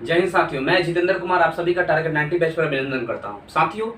जय हिंद साथियों, मैं जितेंद्र कुमार आप सभी का टारगेट 90 बैच पर अभिनंदन करता हूं। साथियों,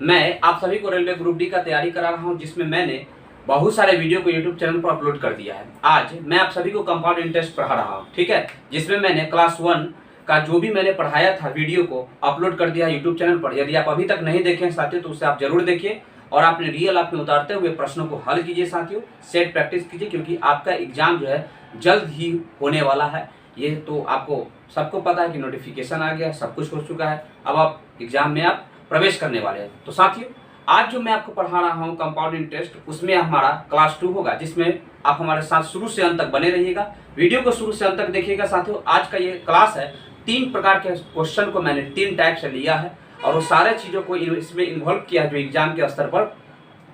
मैं आप सभी को रेलवे ग्रुप डी का तैयारी करा रहा हूं, जिसमें मैंने बहुत सारे वीडियो को यूट्यूब चैनल पर अपलोड कर दिया है। आज मैं आप सभी को कंपाउंड इंटरेस्ट पढ़ा रहा हूं, ठीक है, जिसमें मैंने क्लास 1 का जो भी मैंने पढ़ाया था वीडियो को अपलोड कर दिया है यूट्यूब चैनल पर। यदि आप अभी तक नहीं देखें साथियों तो उसे आप जरूर देखिए और आपने रियल आप में उतारते हुए प्रश्नों को हल कीजिए साथियों, सेट प्रैक्टिस कीजिए, क्योंकि आपका एग्जाम जो है जल्द ही होने वाला है। ये तो आपको सबको पता है कि नोटिफिकेशन आ गया, सब कुछ हो चुका है। अब आप एग्जाम में आप प्रवेश करने वाले हैं। तो साथियों, आज जो मैं आपको पढ़ा रहा हूँ कंपाउंड इंटरेस्ट, उसमें हमारा क्लास 2 होगा, जिसमें आप हमारे साथ शुरू से अंत तक बने रहिएगा। वीडियो को शुरू से अंत तक देखिएगा साथियों। आज का ये क्लास है, 3 प्रकार के क्वेश्चन को मैंने 3 टाइप से लिया है और वो सारे चीज़ों को इसमें इन्वॉल्व किया है, जो एग्जाम के स्तर पर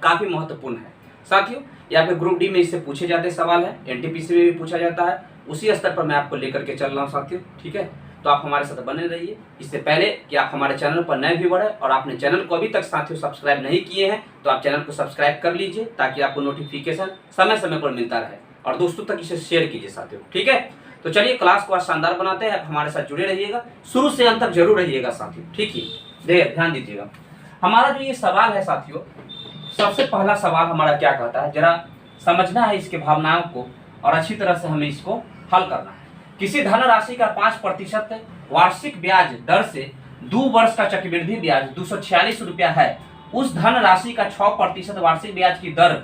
काफ़ी महत्वपूर्ण है साथियों। यहाँ पे ग्रुप डी में इससे पूछे जाते सवाल है, एनटीपीसी में भी पूछा जाता है, उसी स्तर पर मैं आपको लेकर के चल रहा हूँ साथियों, ठीक है। तो आप हमारे साथ बने रहिए। इससे पहले कि आप हमारे चैनल पर नए भी बढ़े और आपने चैनल को अभी तक साथियों सब्सक्राइब नहीं किए हैं, तो आप चैनल को सब्सक्राइब कर लीजिए, ताकि आपको नोटिफिकेशन समय समय पर मिलता रहे और दोस्तों तक इसे शेयर कीजिए साथियों, ठीक है। तो चलिए क्लास को आज शानदार बनाते हैं। आप हमारे साथ जुड़े रहिएगा, शुरू से अंत तक जरूर रहिएगा साथियों, ठीक है। ध्यान दीजिएगा, हमारा जो ये सवाल है साथियों, सबसे पहला सवाल हमारा क्या कहता है, जरा समझना है इसके भावनाओं को और अच्छी तरह से हमें इसको हल करना है। किसी धनराशि का 5% वार्षिक ब्याज दर से 2 वर्ष का चक्रवृद्धि ब्याज 246 रुपया है। उस धनराशि का 6% वार्षिक ब्याज की दर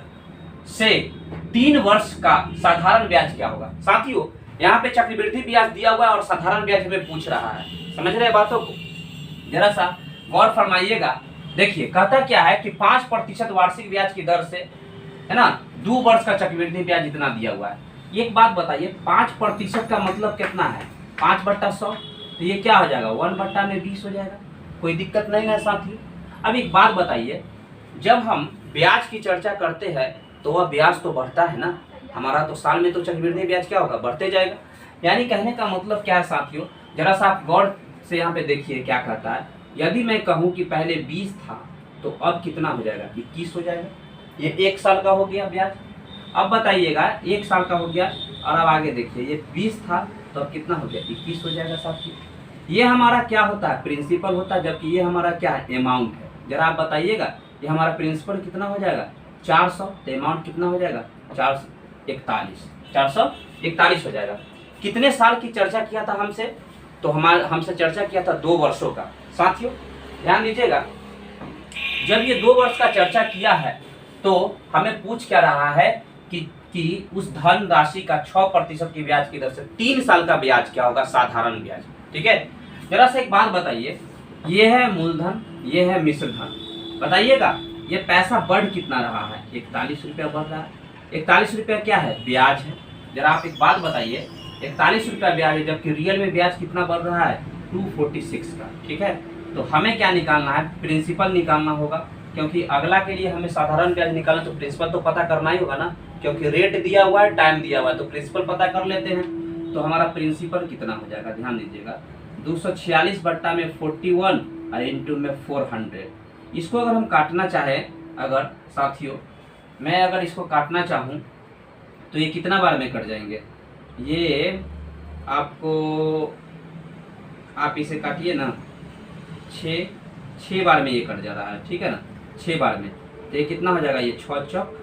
से 3 वर्ष का साधारण ब्याज क्या होगा। साथियों, यहाँ पे चक्रवृद्धि ब्याज दिया हुआ है और साधारण ब्याज हमें पूछ रहा है। समझ रहे बातों को, जरा सा गौर फरमाइएगा। देखिए, कहता क्या है कि 5% वार्षिक ब्याज की दर से, है ना, 2 वर्ष का चक्रवृद्धि ब्याज इतना दिया हुआ है। एक बात बताइए, 5% का मतलब कितना है? 5/100, तो ये क्या हो जाएगा? 1/20 हो जाएगा। कोई दिक्कत नहीं है साथियों। अब एक बात बताइए, जब हम ब्याज की चर्चा करते हैं तो वह ब्याज तो बढ़ता है ना हमारा, तो साल में तो चक्रवृद्धि ब्याज क्या होगा? बढ़ते जाएगा। यानी कहने का मतलब क्या है साथियों, जरा सा आप गौर से यहाँ पे देखिए क्या कहता है। यदि मैं कहूँ कि पहले 20 था तो अब कितना हो जाएगा? 21 हो जाएगा। ये 1 साल का हो गया ब्याज। अब बताइएगा, 1 साल का हो गया और अब आगे देखिए, ये 20 था तो अब कितना हो गया? 21 हो जाएगा साथियों। ये हमारा क्या होता है? प्रिंसिपल होता है, जबकि ये हमारा क्या है? अमाउंट है। जरा आप बताइएगा, ये हमारा प्रिंसिपल कितना हो जाएगा? 400, तो अमाउंट कितना हो जाएगा? 441 हो जाएगा। कितने साल की चर्चा किया था हमसे? तो हमसे चर्चा किया था 2 वर्षों का। साथियों ध्यान दीजिएगा, जब ये 2 वर्ष का चर्चा किया है तो हमें पूछ क्या रहा है कि उस धन राशि का 6% की ब्याज की दर से 3 साल का ब्याज क्या होगा? साधारण ब्याज, ठीक है। जरा से एक बात बताइए, ये है मूलधन, ये है मिश्र धन। बताइएगा ये पैसा बढ़ कितना रहा है? 41 रुपया बढ़ रहा है। 41 रुपया क्या है? ब्याज है। जरा आप एक बात बताइए, 41 रुपया ब्याज है, जबकि रियल में ब्याज कितना बढ़ रहा है? 246 का, ठीक है। तो हमें क्या निकालना है? प्रिंसिपल निकालना होगा, क्योंकि अगला के लिए हमें साधारण ब्याज निकालना, तो प्रिंसिपल तो पता करना ही होगा ना, क्योंकि रेट दिया हुआ है, टाइम दिया हुआ है, तो प्रिंसिपल पता कर लेते हैं। तो हमारा प्रिंसिपल कितना हो जाएगा? ध्यान दीजिएगा, 246/41 और इंटू में 400। इसको अगर हम काटना चाहें, अगर साथियों मैं अगर इसको काटना चाहूँ तो ये कितना बार में कट जाएंगे? ये आपको, आप इसे काटिए ना, 6 बार में ये कट जा रहा है, ठीक है ना, 6 बार में। तो ये कितना हो जाएगा? ये 6 चौक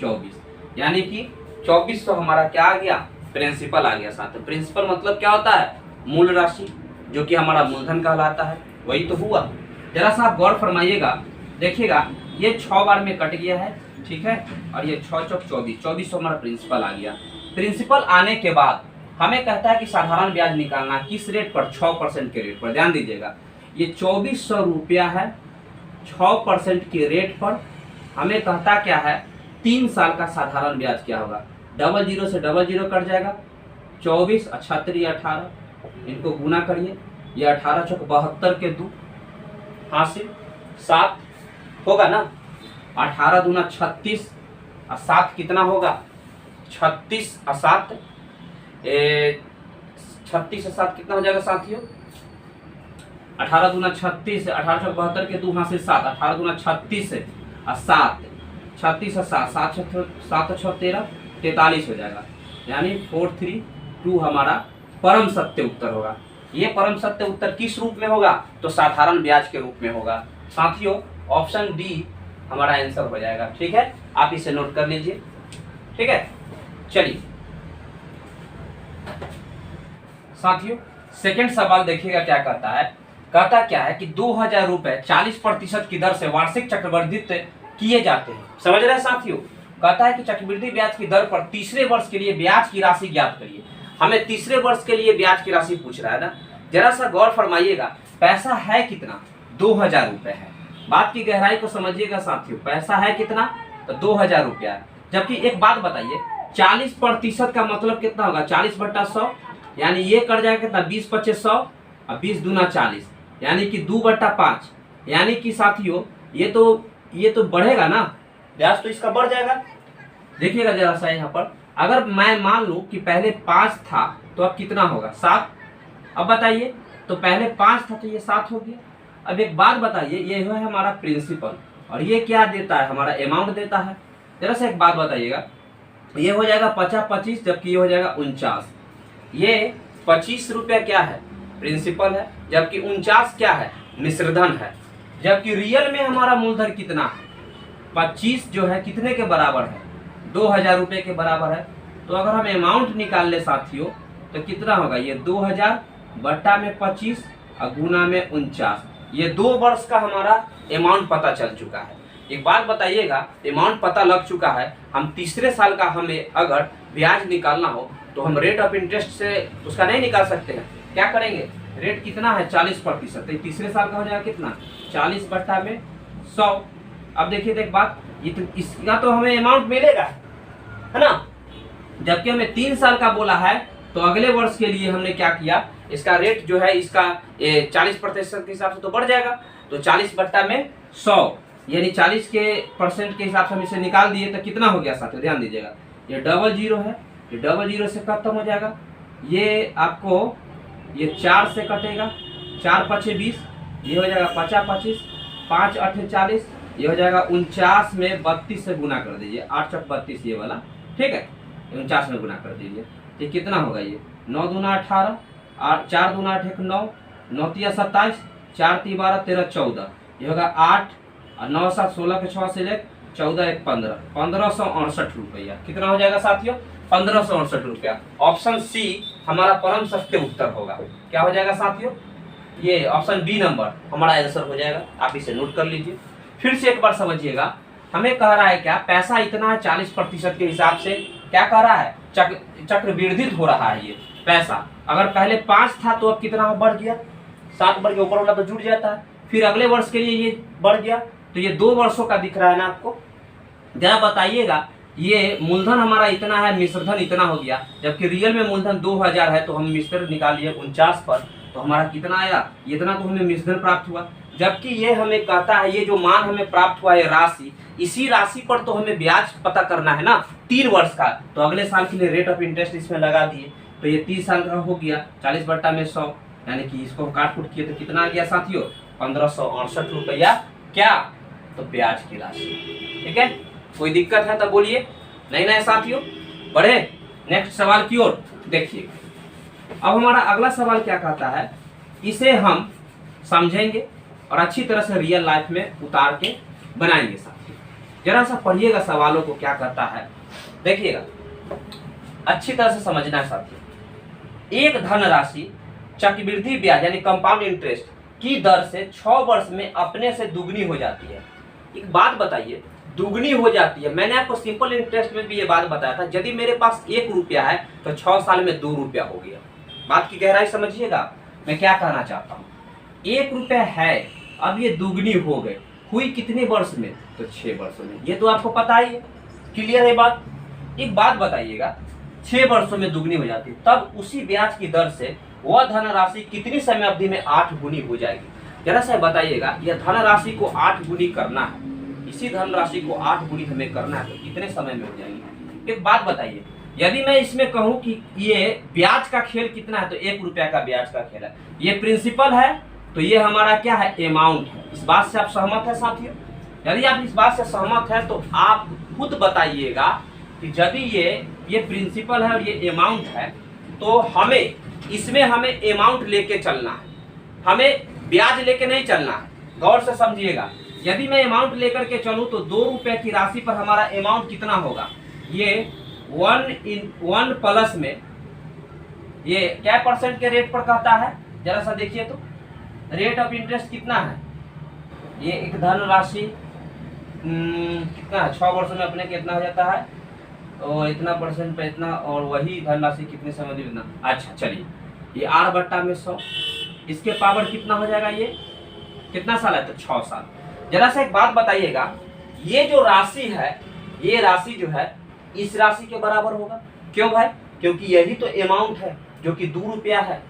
24, यानी कि 24 तो हमारा क्या आ गया? प्रिंसिपल आ गया साथ। प्रिंसिपल मतलब क्या होता है? मूल राशि, जो कि हमारा मूलधन कहलाता है, वही तो हुआ। जरा सा आप गौर फरमाइएगा, देखिएगा ये 6 बार में कट गया है, ठीक है, और ये 6 चौक 24 तो हमारा प्रिंसिपल आ गया। प्रिंसिपल आने के बाद हमें कहता है कि साधारण ब्याज निकालना, किस रेट पर? 6% के रेट पर। ध्यान दीजिएगा, ये 2400 रुपया है, 6% के रेट पर। हमें कहता क्या है? 3 साल का साधारण ब्याज क्या होगा? 00 से 00 कट जाएगा, 24 36 18, इनको गुना करिए, ये 18 चौक 72 के 2 हासिल 7 होगा ना, 18 दूना 36 और 7 कितना होगा? 36 और 7 36 और 7 कितना हो जाएगा साथियों? 18 दूना 36, 18 चौक 72 के 2 हासिल 7, 18 दूना 36 और 7, 36 और 7, 7 6 13, 43 हो जाएगा। यानी 432 हमारा परम सत्य उत्तर होगा। ये परम सत्य उत्तर किस रूप में होगा? तो साधारण ब्याज के रूप में होगा। साथियों ऑप्शन डी हमारा आंसर हो जाएगा। ठीक है, आप इसे नोट कर लीजिए। ठीक है, चलिए साथियों सेकंड सवाल देखिएगा क्या कहता है। कहता क्या है कि 2000 रुपए 40% की दर से वार्षिक चक्रवर्धित किए जाते हैं। समझ रहे हैं साथियों? कहता है कि चक्रवृद्धि ब्याज की दर पर तीसरे वर्ष के लिए ब्याज की राशि ज्ञात करिए। हमें तीसरे वर्ष के लिए ब्याज की राशि पूछ रहा है ना। जरा सा गौर फरमाइएगा, पैसा है कितना? 2000 रुपए है। बात की गहराई को समझिएगा साथियों, पैसा है कितना? तो 2000 रुपया है। जबकि एक बात बताइए, 40% का मतलब कितना होगा? 40/100, यानी ये कर जाएगा कितना? 20×25 100 और 20 दूना 40, यानी कि 2/5। यानी कि साथियों ये तो बढ़ेगा ना, ब्याज तो इसका बढ़ जाएगा। देखिएगा जरा सा यहाँ पर, अगर मैं मान लूं कि पहले 5 था तो अब कितना होगा? 7। अब बताइए, तो पहले 5 था तो ये 7 हो गया। अब एक बात बताइए, ये है हमारा प्रिंसिपल और ये क्या देता है? हमारा अमाउंट देता है। जरा सा एक बात बताइएगा, ये हो जाएगा 50/25, जबकि ये हो जाएगा 49। ये 25 रुपया क्या है? प्रिंसिपल है, जबकि 49 क्या है? मिश्रधन है। जबकि रियल में हमारा मूलधन कितना है? 25 जो है कितने के बराबर है? 2000 रुपये के बराबर है। तो अगर हम अमाउंट निकाल ले साथियों तो कितना होगा? ये 2000 बट्टा में 25 और गुना में 49। ये 2 वर्ष का हमारा अमाउंट पता चल चुका है। एक बात बताइएगा, अमाउंट पता लग चुका है, हम तीसरे साल का हमें अगर ब्याज निकालना हो तो हम रेट ऑफ इंटरेस्ट से उसका नहीं निकाल सकते हैं। क्या करेंगे? रेट कितना है? 40%। तो तीसरे साल का हो जाएगा कितना? 40 बट्टा में 100। अब देखिए एक बात, ये तो इसका तो हमें अमाउंट मिलेगा, है ना। जबकि हमें 3 साल का बोला है तो अगले वर्ष के लिए हमने क्या किया, इसका रेट जो है इसका 40% के हिसाब से तो बढ़ जाएगा। तो 40 बट्टा में 100 यानी 40% के हिसाब से हम इसे निकाल दिए तो कितना हो गया साथियों? ध्यान दीजिएगा, ये डबल जीरो है, ये डबल जीरो से खत्म हो जाएगा। ये आपको ये 4 से कटेगा, 4×5 = 20, ये हो जाएगा 50×25, 5×8 = 40, ये हो जाएगा 49 में 32 से गुना कर दीजिए, 8×4 = 32 ये वाला। ठीक है, 49 में गुना कर दीजिए तो कितना होगा? ये 9 दूना 18, 4 दूना 8 = 9, 9 × 27, 4 × 12 13 14, ये होगा 8 और 9 7 16 के 6 से लेकर 14 1 15, 1568 रुपया। कितना हो जाएगा साथियों? 1568 रुपया। ऑप्शन सी हमारा परम सत्य उत्तर होगा। क्या हो जाएगा साथियों? ये ऑप्शन बी नंबर हमारा आंसर हो जाएगा। आप इसे नोट कर लीजिए। फिर से एक बार समझिएगा, हमें कह रहा है क्या? पैसा इतना है 40% के हिसाब से क्या कह रहा है? चक्रवृद्धित हो रहा है ये पैसा। अगर पहले 5 था तो अब कितना बढ़ गया? 7 बढ़ गया, ऊपर वाला तो जुड़ जाता है। फिर अगले वर्ष के लिए ये बढ़ गया, तो ये 2 वर्षों का दिख रहा है ना आपको। जरा बताइएगा, ये मूलधन हमारा इतना है, मिश्रधन इतना हो गया, जबकि रियल में मूलधन 2000 है तो हम मिश्र निकालिए 49 पर, तो हमारा कितना आया? इतना तो हमें मिश्रधन प्राप्त हुआ। जबकि ये हमें कहता है ये जो मान हमें प्राप्त हुआ है राशि, इसी राशि पर तो हमें ब्याज पता करना है ना 3 वर्ष का। तो अगले साल के लिए रेट ऑफ इंटरेस्ट इसमें लगा दिए, तो ये 30 साल का हो गया, 40 बट्टा में 100, यानी कि इसको काट फूट किए तो कितना आ गया साथियों? 1568 रुपया। क्या? तो ब्याज की राशि। ठीक है, कोई दिक्कत है तो बोलिए। नहीं ना साथियों, बढ़े नेक्स्ट सवाल की ओर देखिए। अब हमारा अगला सवाल क्या कहता है, इसे हम समझेंगे और अच्छी तरह से रियल लाइफ में उतार के बनाएंगे साथियों। जरा सा पढ़िएगा सवालों को क्या कहता है, देखिएगा अच्छी तरह से समझना है साथियों। एक धनराशि चक्रवृद्धि ब्याज यानी कंपाउंड इंटरेस्ट की दर से 6 वर्ष में अपने से दुगनी हो जाती है। एक बात बताइए, दुगनी हो जाती है। मैंने आपको सिंपल इंटरेस्ट में भी ये बात बताया था, यदि मेरे पास 1 रुपया है तो 6 साल में 2 रुपया हो गया। बात की गहराई समझिएगा, मैं क्या कहना चाहता हूँ। 1 रुपया है, अब ये दुगनी हो गई, हुई कितने वर्ष में? तो 6 वर्षों में। ये तो आपको पता ही है, क्लियर है बात। एक बात बताइएगा, 6 वर्षों में दुगनी हो जाती है, तब उसी ब्याज की दर से वह धनराशि कितनी समय अवधि में 8 गुनी हो जाएगी? जरा सा बताइएगा, यह धनराशि को 8 गुनी करना है, इसी धनराशि को 8 गुनी हमें करना है, तो कितने समय में हो जाएगी? एक बात बताइए, यदि मैं इसमें कहूं कि ये ब्याज का खेल कितना है, तो 1 रुपया का ब्याज का खेल है, ये प्रिंसिपल है, तो ये हमारा क्या है? अमाउंट है। इस बात से आप सहमत है साथियों? यदि आप इस बात से सहमत है तो आप खुद बताइएगा कि यदि ये प्रिंसिपल है और ये अमाउंट है, तो हमें इसमें हमें अमाउंट लेके चलना है, हमें ब्याज लेके नहीं चलना है। गौर से समझिएगा, यदि मैं अमाउंट लेकर के चलूं तो 2 रुपए की राशि पर हमारा अमाउंट कितना होगा, ये 1 प्लस में ये क्या परसेंट के रेट पर कहता है, जरा सा देखिए तो रेट ऑफ इंटरेस्ट कितना है। ये एक धन राशि कितना है, 6 वर्षों में अपने कितना हो जाता है, तो इतना परसेंट पे इतना, और वही धन राशि कितने समय में इतना। अच्छा चलिए, ये r/100, इसके पावर कितना हो जाएगा, ये कितना साल है, तो 6 साल। जरा सा एक बात बताइएगा, ये जो राशि है, ये राशि जो है इस राशि के बराबर होगा। क्यों भाई, क्योंकि यही तो अमाउंट है जो कि 2 रुपया है,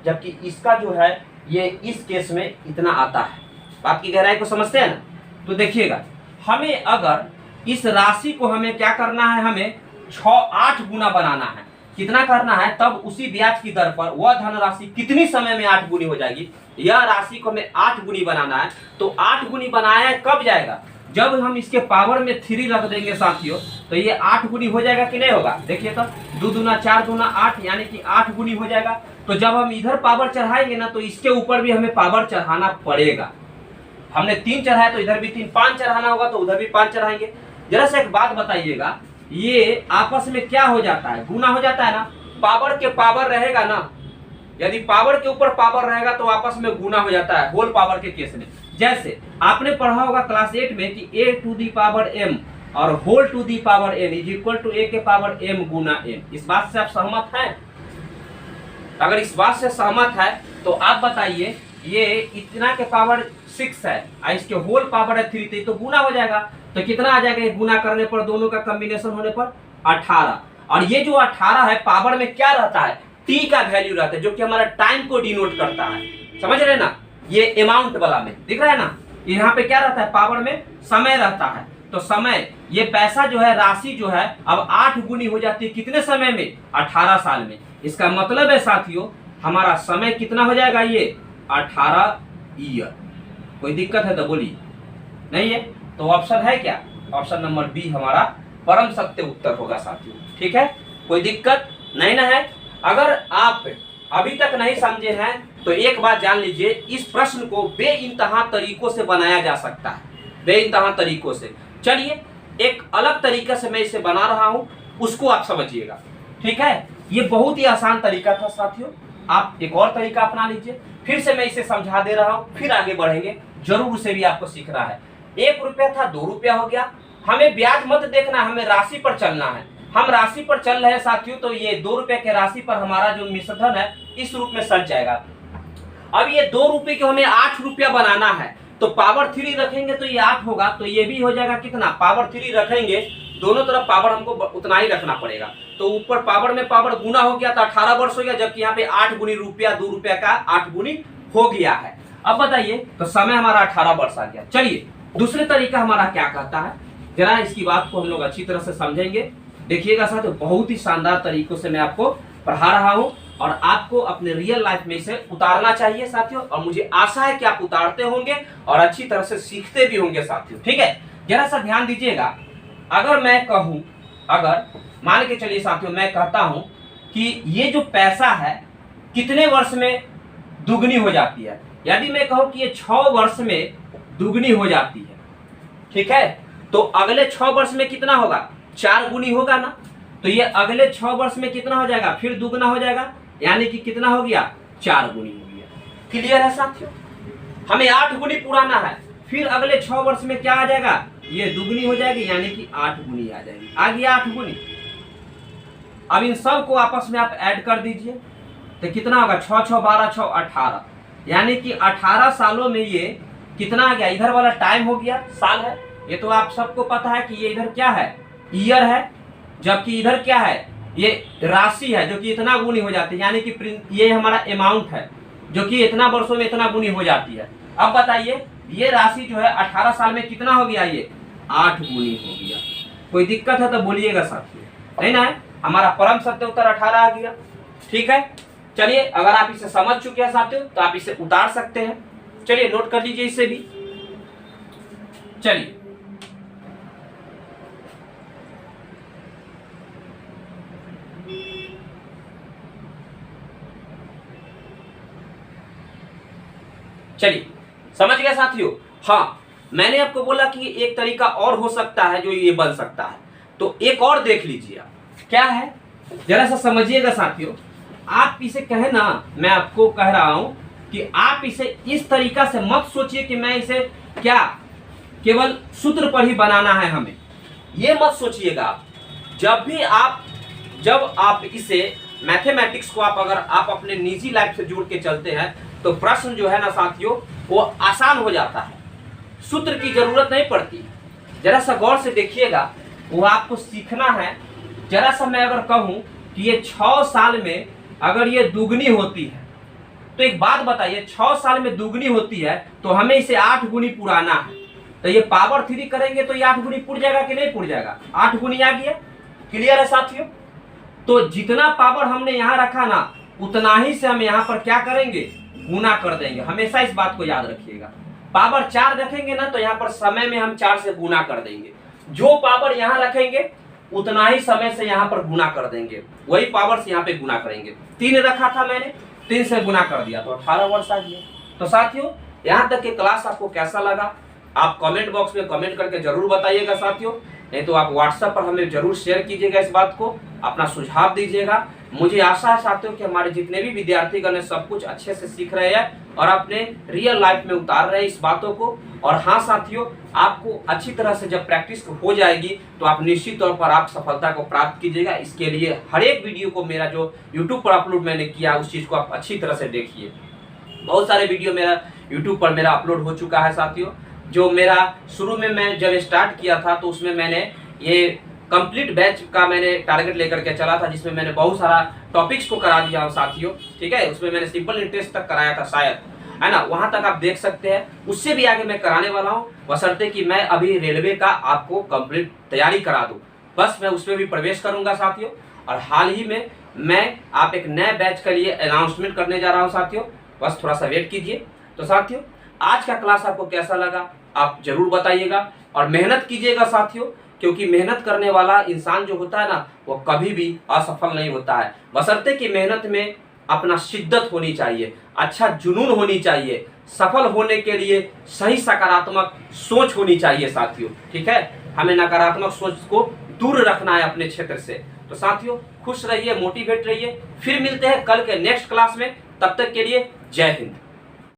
जबकि इसका जो है ये इस केस में इतना आता है। बात की गहराई को समझते हैं ना। तो देखिएगा, हमें अगर इस राशि को हमें क्या करना है, हमें 8 गुना बनाना है। कितना करना है, तब उसी ब्याज की दर पर वह धन राशि कितनी समय में 8 गुनी हो जाएगी। यह राशि को हमें 8 गुनी बनाना है, तो 8 गुनी बनाया है कब जाएगा, जब हम इसके पावर में 3 रख देंगे साथियों, तो ये 8 गुनी हो जाएगा कि नहीं होगा। देखिए तो 2 दूना 4 दूना 8, यानी कि 8 गुनी हो जाएगा। तो जब हम इधर पावर चढ़ाएंगे ना, तो इसके ऊपर भी हमें पावर चढ़ाना पड़ेगा। हमने 3 चढ़ाया तो इधर भी 3, 5 चढ़ाना होगा तो उधर भी 5 चढ़ाएंगे। जरा से एक बात बताइएगा, ये आपस में क्या हो जाता है, गुना हो जाता है ना। पावर के पावर रहेगा ना, यदि पावर के ऊपर पावर रहेगा तो आपस में गुना हो जाता है होल पावर के केस में। जैसे आपने पढ़ा होगा क्लास 8 में कि a to the power m और whole to the power n is equal to a के पावर m गुना n। इस बात से आप सहमत हैं? अगर इस बात से सहमत है तो आप बताइए, ये इतना के पावर 6 है और इसके होल पावर है 3, तो गुना हो जाएगा। तो कितना आ जाएगा, गुना करने पर, दोनों का कॉम्बिनेशन होने पर 18। और ये जो 18 है, पावर में क्या रहता है, t का वैल्यू रहता है, जो कि हमारा टाइम को डिनोट करता है। समझ रहे हैं ना, ये अमाउंट वाला में दिख रहा है ना, यहाँ पे क्या रहता है, पावर में समय रहता है। तो समय, ये पैसा जो है, राशि जो है, अब 8 गुनी हो जाती है कितने समय में, 18 साल में। इसका मतलब है साथियों, हमारा समय कितना हो जाएगा, ये 18 ईयर। कोई दिक्कत है तो बोलिए, नहीं है तो ऑप्शन है क्या, ऑप्शन नंबर बी हमारा परम सत्य उत्तर होगा साथियों। ठीक है, कोई दिक्कत नहीं ना है। अगर आप अभी तक नहीं समझे हैं तो एक बात जान लीजिए, इस प्रश्न को बेइंतहा तरीकों से बनाया जा सकता है, बेइंतहा तरीकों से। चलिए, एक अलग तरीके से मैं इसे बना रहा हूं, उसको आप समझिएगा। ठीक है, ये बहुत ही आसान तरीका था साथियों, आप एक और तरीका अपना लीजिए। फिर से मैं इसे समझा दे रहा हूं, फिर आगे बढ़ेंगे, जरूर उसे भी आपको सीखना है। 1 रुपया था 2 रुपया हो गया। हमें ब्याज मत देखना, हमें राशि पर चलना है। हम राशि पर चल रहे हैं साथियों, तो ये 2 रुपए के राशि पर हमारा जो मिश्रधन है इस रूप में सज जाएगा। अब ये 2 रुपए को हमें 8 रुपया बनाना है, तो पावर 3 रखेंगे तो ये 8 होगा, तो ये भी हो जाएगा कितना, पावर 3 रखेंगे, दोनों तरफ पावर हमको उतना ही रखना पड़ेगा। तो ऊपर पावर में पावर गुना हो गया तो 18 वर्ष हो गया, जबकि यहाँ पे 8 गुनी रुपया, 2 रुपया का 8 गुनी हो गया है। अब बताइए, तो समय हमारा 18 वर्ष आ गया। चलिए, दूसरे तरीका हमारा क्या कहता है, जरा इसकी बात को हम लोग अच्छी तरह से समझेंगे। देखिएगा साथियों, बहुत ही शानदार तरीकों से मैं आपको पढ़ा रहा हूं और आपको अपने रियल लाइफ में इसे उतारना चाहिए साथियों, और मुझे आशा है कि आप उतारते होंगे और अच्छी तरह से सीखते भी होंगे साथियों। ठीक है, जरा सा ध्यान दीजिएगा। अगर मैं कहूं, अगर मान के चलिए साथियों, मैं कहता हूं कि ये जो पैसा है कितने वर्ष में दुगनी हो जाती है, यदि मैं कहूं कि ये 6 वर्ष में दुगनी हो जाती है, ठीक है, तो अगले 6 वर्ष में कितना होगा, 4 गुनी होगा ना। तो ये अगले 6 वर्ष में कितना हो जाएगा, फिर दुगना हो जाएगा, यानी कि कितना हो गया, 4 गुनी हो गया। क्लियर है साथियों, हमें 8 गुनी पुराना है, फिर अगले 6 वर्ष में क्या आ जाएगा, ये दुगनी हो जाएगी, यानी कि 8 गुनी आ जाएगी। आ गया 8 गुनी। अब इन सब को आपस में आप ऐड कर दीजिए, तो कितना होगा, 6 6 12 6 18, यानी कि 18 सालों में ये कितना आ गया, इधर वाला टाइम हो गया, साल है, ये तो आप सबको पता है कि ये इधर क्या है, ईयर है, जबकि इधर क्या है, ये राशि है जो कि इतना गुनी हो जाती है, यानी कि ये हमारा अमाउंट है जो कि इतना वर्षों में इतना गुनी हो जाती है। अब बताइए, ये राशि जो है 18 साल में कितना हो गया, ये 8 गुनी हो गया। कोई दिक्कत है तो बोलिएगा साथियों, नहीं ना है, हमारा परम सत्य उत्तर 18 आ गया। ठीक है, चलिए, अगर आप इसे समझ चुके हैं साथियों तो आप इसे उतार सकते हैं। चलिए, नोट कर लीजिए इसे भी। चलिए, चलिए समझ गए साथियों। हाँ, मैंने आपको बोला कि एक तरीका और हो सकता है जो ये बन सकता है, तो एक और देख लीजिए आप क्या है, जरा सा समझिएगा साथियों। आप इसे कहे ना, मैं आपको कह रहा हूं कि आप इसे इस तरीका से मत सोचिए कि मैं इसे क्या केवल सूत्र पर ही बनाना है हमें, ये मत सोचिएगा आप। जब आप इसे मैथमेटिक्स को अगर आप अपने निजी लाइफ से जोड़ के चलते हैं तो प्रश्न जो है ना साथियों वो आसान हो जाता है, सूत्र की जरूरत नहीं पड़ती। जरा सा गौर से देखिएगा, वो आपको सीखना है। जरा सा मैं अगर कहूं कि ये 6 साल में अगर ये दुगनी होती है, तो एक बात बताइए, 6 साल में दुगनी होती है तो हमें इसे 8 गुनी पुराना है, तो ये पावर 3 करेंगे तो ये 8 गुनी पुर जाएगा कि नहीं पुर जाएगा? 8 गुनी आ गया। क्लियर है साथियों? तो जितना पावर हमने यहाँ रखा ना, उतना ही से हम यहाँ पर क्या करेंगे, गुना कर देंगे। हमेशा इस बात को याद रखिएगा। पावर 4 रखेंगे ना तो यहाँ पर समय में हम 4 से गुना कर देंगे। जो पावर यहाँ रखेंगे उतना ही समय से यहाँ पर गुना कर देंगे, वही पावर से यहाँ पे गुना करेंगे। 3 रखा था मैंने, 3 से गुना कर दिया तो 18 वर्ष आ गया। तो साथियों यहाँ तक के क्लास आपको कैसा लगा आप कमेंट बॉक्स में कमेंट करके जरूर बताइएगा साथियों। नहीं तो आप व्हाट्सएप पर हमें जरूर शेयर कीजिएगा, इस बात को अपना सुझाव दीजिएगा। मुझे आशा है साथियों कि हमारे जितने भी विद्यार्थीगण हैं सब कुछ अच्छे से सीख रहे हैं और अपने रियल लाइफ में उतार रहे हैं इस बातों को। और हाँ साथियों, आपको अच्छी तरह से जब प्रैक्टिस हो जाएगी तो आप निश्चित तौर पर आप सफलता को प्राप्त कीजिएगा। इसके लिए हर एक वीडियो को मेरा जो यूट्यूब पर अपलोड मैंने किया उस चीज़ को आप अच्छी तरह से देखिए। बहुत सारे वीडियो मेरा यूट्यूब पर मेरा अपलोड हो चुका है साथियों। जो मेरा शुरू में मैं जब स्टार्ट किया था तो उसमें मैंने ये कंप्लीट बैच का मैंने टारगेट लेकर के चला था, जिसमें मैंने बहुत सारा टॉपिक्स को करा दिया साथियों। ठीक है, उसमें मैंने सिंपल इंटरेस्ट तक कराया था शायद, है ना, वहां तक आप देख सकते हैं। उससे भी आगे मैं कराने वाला हूं, बशर्ते कि मैं अभी रेलवे का आपको कंप्लीट तैयारी करा दूं। बस मैं उसमें भी प्रवेश करूंगा साथियों। और हाल ही में मैं आप एक नए बैच के लिए अनाउंसमेंट करने जा रहा हूं साथियों, बस थोड़ा सा वेट कीजिए। तो साथियों आज का क्लास आपको कैसा लगा आप जरूर बताइएगा और मेहनत कीजिएगा साथियों, क्योंकि मेहनत करने वाला इंसान जो होता है ना वो कभी भी असफल नहीं होता है, बशर्ते कि मेहनत में अपना शिद्दत होनी चाहिए, अच्छा जुनून होनी चाहिए, सफल होने के लिए सही सकारात्मक सोच होनी चाहिए साथियों। ठीक है, हमें नकारात्मक सोच को दूर रखना है अपने क्षेत्र से। तो साथियों खुश रहिए, मोटिवेट रहिए, फिर मिलते हैं कल के नेक्स्ट क्लास में। तब तक के लिए जय हिंद।